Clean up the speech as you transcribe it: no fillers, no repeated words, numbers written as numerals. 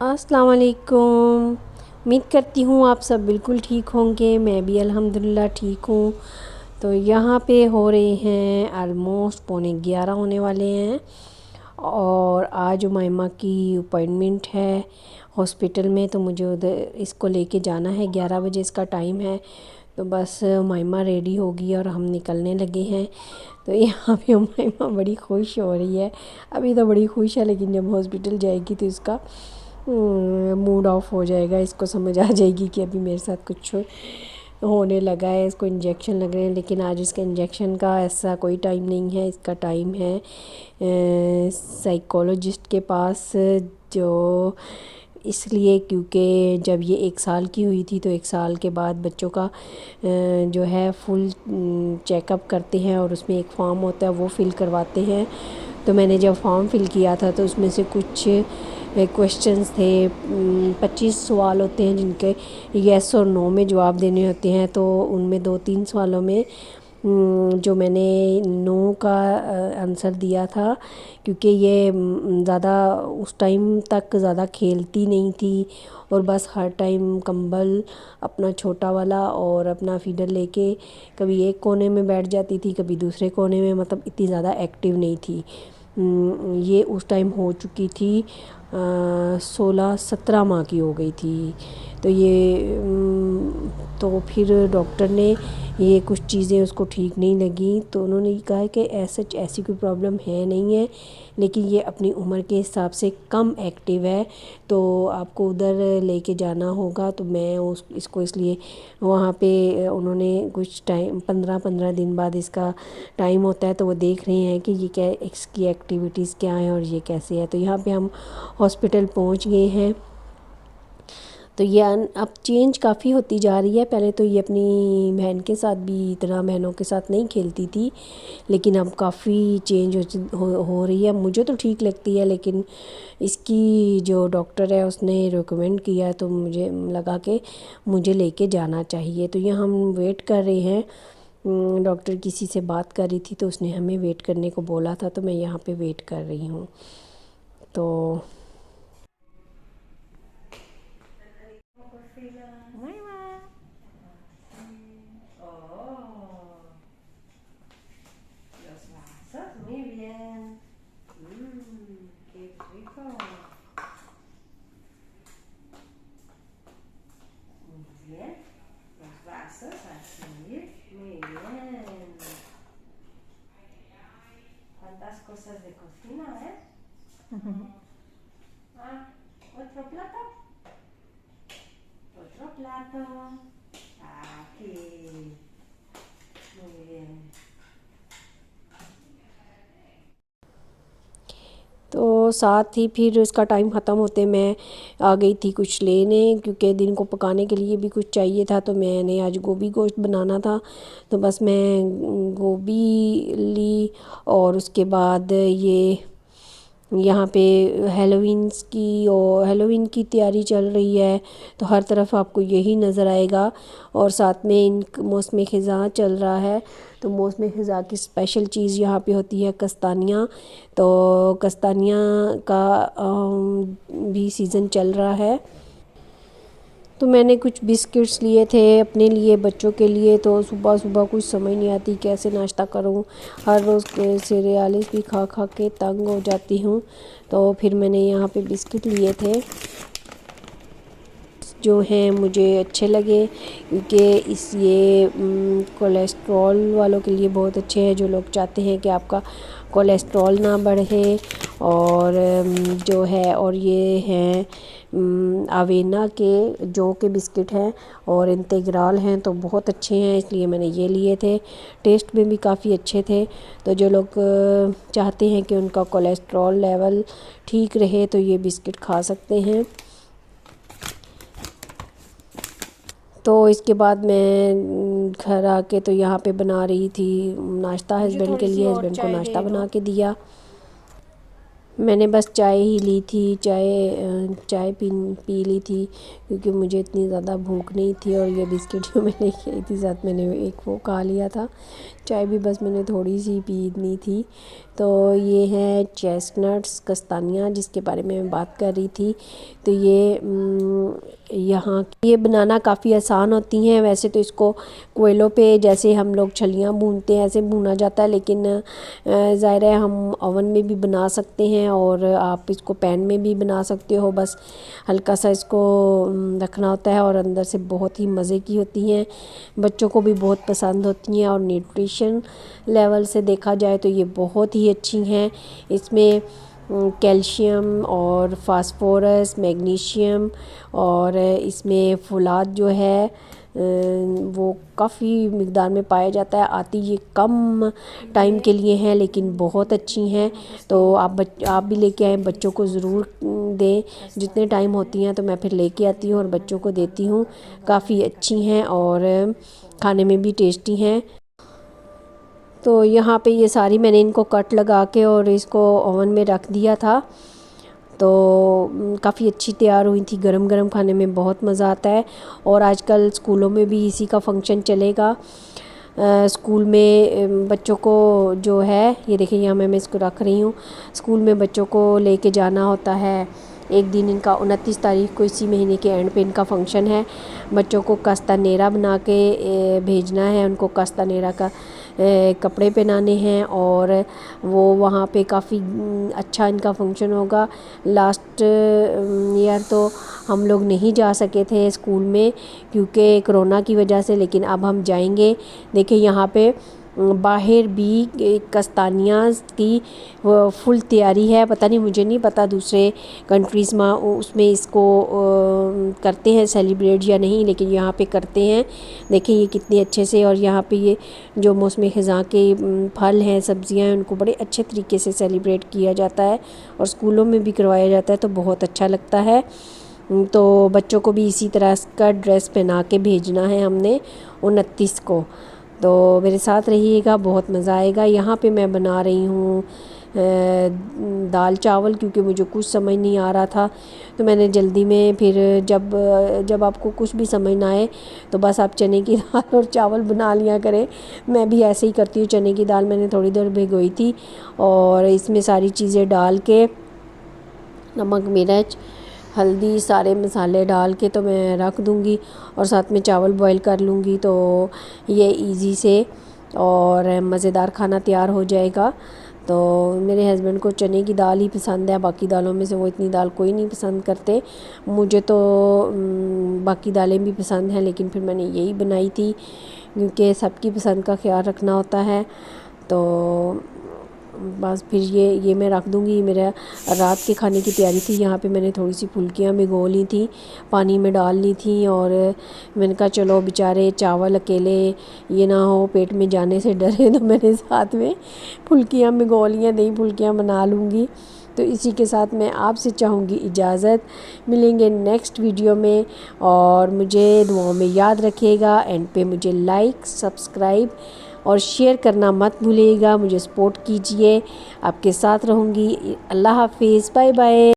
अस्सलाम वालेकुम। उम्मीद करती हूँ आप सब बिल्कुल ठीक होंगे। मैं भी अल्हम्दुलिल्लाह ठीक हूँ। तो यहाँ पे हो रहे हैं आलमोस्ट 11:15 होने वाले हैं और आज उमाइमा की अपॉइंटमेंट है हॉस्पिटल में। तो मुझे उधर इसको लेके जाना है, 11 बजे इसका टाइम है। तो बस उमाइमा रेडी होगी और हम निकलने लगे हैं। तो यहाँ पे उमाइमा बड़ी खुश हो रही है। अभी तो बड़ी खुश है, लेकिन जब हॉस्पिटल जाएगी तो इसका मूड ऑफ हो जाएगा। इसको समझ आ जाएगी कि अभी मेरे साथ कुछ होने लगा है, इसको इंजेक्शन लग रहे हैं। लेकिन आज इसका इंजेक्शन का ऐसा कोई टाइम नहीं है। इसका टाइम है साइकोलॉजिस्ट के पास, जो इसलिए क्योंकि जब ये 1 साल की हुई थी तो 1 साल के बाद बच्चों का जो है फुल चेकअप करते हैं और उसमें एक फॉर्म होता है वो फ़िल करवाते हैं। तो मैंने जब फॉर्म फ़िल किया था तो उसमें से कुछ क्वेश्चंस थे, 25 सवाल होते हैं जिनके येस और नो में जवाब देने होते हैं। तो उनमें 2-3 सवालों में जो मैंने नो का आंसर दिया था, क्योंकि ये ज़्यादा उस टाइम तक ज़्यादा खेलती नहीं थी और बस हर टाइम कंबल अपना छोटा वाला और अपना फीडर लेके कभी एक कोने में बैठ जाती थी, कभी दूसरे कोने में, मतलब इतनी ज़्यादा एक्टिव नहीं थी। ये उस टाइम हो चुकी थी 16-17 माह की हो गई थी। तो ये तो फिर डॉक्टर ने ये कुछ चीज़ें उसको ठीक नहीं लगी, तो उन्होंने कहा कि ऐसी कोई प्रॉब्लम है नहीं है, लेकिन ये अपनी उम्र के हिसाब से कम एक्टिव है, तो आपको उधर लेके जाना होगा। तो मैं इसको इसलिए वहाँ पे उन्होंने कुछ टाइम 15-15 दिन बाद इसका टाइम होता है, तो वो देख रहे हैं कि ये क्या इसकी एक्टिविटीज़ क्या हैं और ये कैसे है। तो यहाँ पे हम हॉस्पिटल पहुँच गए हैं। तो ये अब चेंज काफ़ी होती जा रही है। पहले तो ये अपनी बहन के साथ भी इतना बहनों के साथ नहीं खेलती थी, लेकिन अब काफ़ी चेंज हो रही है। मुझे तो ठीक लगती है, लेकिन इसकी जो डॉक्टर है उसने रिकमेंड किया, तो मुझे लगा कि मुझे लेके जाना चाहिए। तो यहाँ हम वेट कर रहे हैं। डॉक्टर किसी से बात कर रही थी तो उसने हमें वेट करने को बोला था, तो मैं यहाँ पे वेट कर रही हूँ। तो muy bien. Qué rico. Muy bien. Los vasos así. Muy bien. ¿Cuántas cosas de cocina, eh? Ah, ¿otro plato? Otro plato. Aquí. Muy bien. तो साथ ही फिर इसका टाइम ख़त्म होते मैं आ गई थी कुछ लेने, क्योंकि दिन को पकाने के लिए भी कुछ चाहिए था। तो मैंने आज गोभी गोश्त बनाना था, तो बस मैं गोभी ली। और उसके बाद ये यहाँ पे हेलोवीन की तैयारी चल रही है, तो हर तरफ आपको यही नज़र आएगा। और साथ में इन मौसम ख़ज़ां चल रहा है, तो मौसम ख़ज़ां की स्पेशल चीज़ यहाँ पे होती है कस्तानियाँ। तो कस्तानियाँ का भी सीज़न चल रहा है। तो मैंने कुछ बिस्किट्स लिए थे अपने लिए, बच्चों के लिए। तो सुबह सुबह कुछ समझ नहीं आती कैसे नाश्ता करूं। हर रोज़ सीरियल्स भी खा खा के तंग हो जाती हूं। तो फिर मैंने यहाँ पे बिस्किट लिए थे, जो हैं मुझे अच्छे लगे, क्योंकि ये कोलेस्ट्रॉल वालों के लिए बहुत अच्छे हैं, जो लोग चाहते हैं कि आपका कोलेस्ट्रॉल ना बढ़े। और जो है, और ये हैं अवेना के जो के बिस्किट हैं और इंटेग्राल हैं, तो बहुत अच्छे हैं, इसलिए मैंने ये लिए थे। टेस्ट में भी काफ़ी अच्छे थे। तो जो लोग चाहते हैं कि उनका कोलेस्ट्रॉल लेवल ठीक रहे, तो ये बिस्किट खा सकते हैं। तो इसके बाद मैं घर आके तो यहाँ पे बना रही थी नाश्ता हस्बैंड के लिए। हस्बैंड को नाश्ता बना के दिया। मैंने बस चाय ही ली थी, चाय पी ली थी, क्योंकि मुझे इतनी ज़्यादा भूख नहीं थी। और ये बिस्किट जो मैंने खाई थी साथ मैंने एक वो खा लिया था। चाय भी बस मैंनी थोड़ी सी पीनी थी। तो ये है चेस्टनट्स कस्तानिया जिसके बारे में मैं बात कर रही थी। तो यहाँ ये बनाना काफ़ी आसान होती हैं। वैसे तो इसको कोयलों पे जैसे हम लोग छलियाँ भूनते हैं ऐसे भूना जाता है, लेकिन ज़ाहिर है हम ओवन में भी बना सकते हैं और आप इसको पैन में भी बना सकते हो। बस हल्का सा इसको रखना होता है और अंदर से बहुत ही मज़े की होती हैं, बच्चों को भी बहुत पसंद होती हैं। और न्यूट्रिशन लेवल से देखा जाए तो ये बहुत ही अच्छी हैं। इसमें कैल्शियम और फास्फोरस, मैग्नीशियम और इसमें फुलाद जो है वो काफ़ी मिक़दार में पाया जाता है। आती ये कम टाइम के लिए हैं लेकिन बहुत अच्छी हैं। तो आप भी लेके आएँ, बच्चों को ज़रूर दें। जितने टाइम होती हैं तो मैं फिर लेके आती हूँ और बच्चों को देती हूँ। काफ़ी अच्छी हैं और खाने में भी टेस्टी हैं। तो यहाँ पे ये सारी मैंने इनको कट लगा के और इसको ओवन में रख दिया था। तो काफ़ी अच्छी तैयार हुई थी। गरम गरम खाने में बहुत मज़ा आता है। और आजकल स्कूलों में भी इसी का फंक्शन चलेगा। स्कूल में बच्चों को जो है ये देखिए यहाँ मैं इसको रख रही हूँ। स्कूल में बच्चों को लेके जाना होता है। एक दिन इनका 29 तारीख को इसी महीने के एंड पे इनका फंक्शन है। बच्चों को कस्तानेरा बना के भेजना है, उनको कस्तानेरा का कपड़े पहनाने हैं और वो वहाँ पे काफ़ी अच्छा इनका फंक्शन होगा। लास्ट ईयर तो हम लोग नहीं जा सके थे स्कूल में क्योंकि कोरोना की वजह से, लेकिन अब हम जाएंगे। देखिए यहाँ पे बाहर भी कस्तानिया की फुल तैयारी है। पता नहीं, मुझे नहीं पता दूसरे कंट्रीज़ में उसमें इसको करते हैं सेलिब्रेट या नहीं, लेकिन यहाँ पे करते हैं। देखिए ये कितने अच्छे से। और यहाँ पे ये जो मौसमी ख़ज़ा के फल हैं, सब्ज़ियाँ हैं, उनको बड़े अच्छे तरीके से सेलिब्रेट किया जाता है और स्कूलों में भी करवाया जाता है। तो बहुत अच्छा लगता है। तो बच्चों को भी इसी तरह का ड्रेस पहना के भेजना है हमने 29 को। तो मेरे साथ रहिएगा, बहुत मज़ा आएगा। यहाँ पे मैं बना रही हूँ दाल चावल क्योंकि मुझे कुछ समझ नहीं आ रहा था। तो मैंने जल्दी में फिर जब आपको कुछ भी समझ ना आए तो बस आप चने की दाल और चावल बना लिया करें। मैं भी ऐसे ही करती हूँ। चने की दाल मैंने थोड़ी देर भिगोई थी और इसमें सारी चीज़ें डाल के नमक, मिर्च, हल्दी, सारे मसाले डाल के तो मैं रख दूँगी और साथ में चावल बॉईल कर लूँगी। तो ये इजी से और मज़ेदार खाना तैयार हो जाएगा। तो मेरे हस्बैंड को चने की दाल ही पसंद है, बाकी दालों में से वो इतनी दाल कोई नहीं पसंद करते। मुझे तो बाकी दालें भी पसंद हैं, लेकिन फिर मैंने यही बनाई थी क्योंकि सबकी पसंद का ख्याल रखना होता है। तो बस फिर ये मैं रख दूँगी। मेरा रात के खाने की तैयारी थी। यहाँ पे मैंने थोड़ी सी फुल्कियाँ भिगो ली थी, पानी में डाल ली थी और मैंने कहा चलो बेचारे चावल अकेले ये ना हो पेट में जाने से डरे, तो मैंने साथ में फुल्कियाँ भिगो ली हैं, दही फुल्कियाँ बना लूँगी। तो इसी के साथ मैं आपसे चाहूँगी इजाज़त। मिलेंगे नेक्स्ट वीडियो में और मुझे दुआओं में याद रखिएगा। एंड पे मुझे लाइक, सब्सक्राइब और शेयर करना मत भूलिएगा। मुझे सपोर्ट कीजिए, आपके साथ रहूँगी। अल्लाह हाफिज़, बाय बाय।